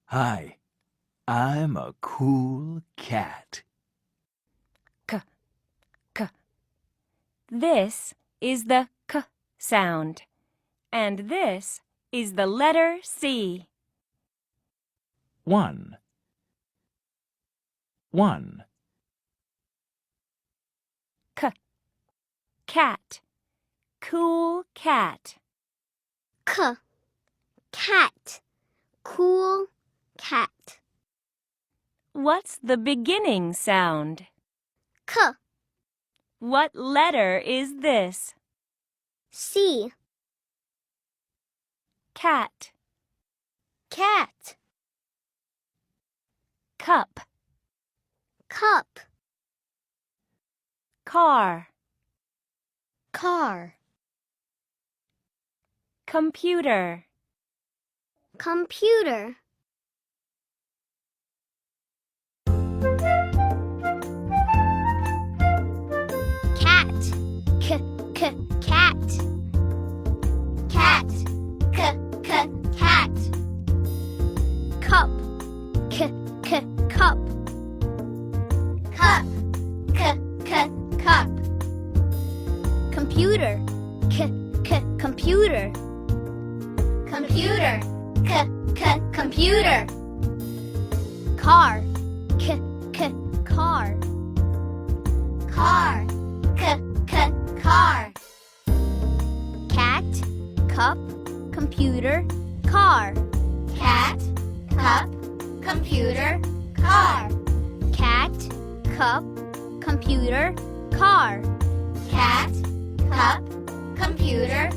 Hi, I'm a cool cat. K, k. This is the k sound, and this is the letter C. 1. K, cat, cool cat. K, cat, cool cat. What's the beginning sound? K, What letter is this? C. Cat, Cat, cup, cup, car, car, computer. computer. Cat, cat. Cat, cat. Cup, cup. Cup, cup. Computer, computer. Computer, computer. Car, car. Car, car. Cat, cup, computer, car. Cat, cup, computer, car. Cat, cup, computer, car. Cat, cup, computer,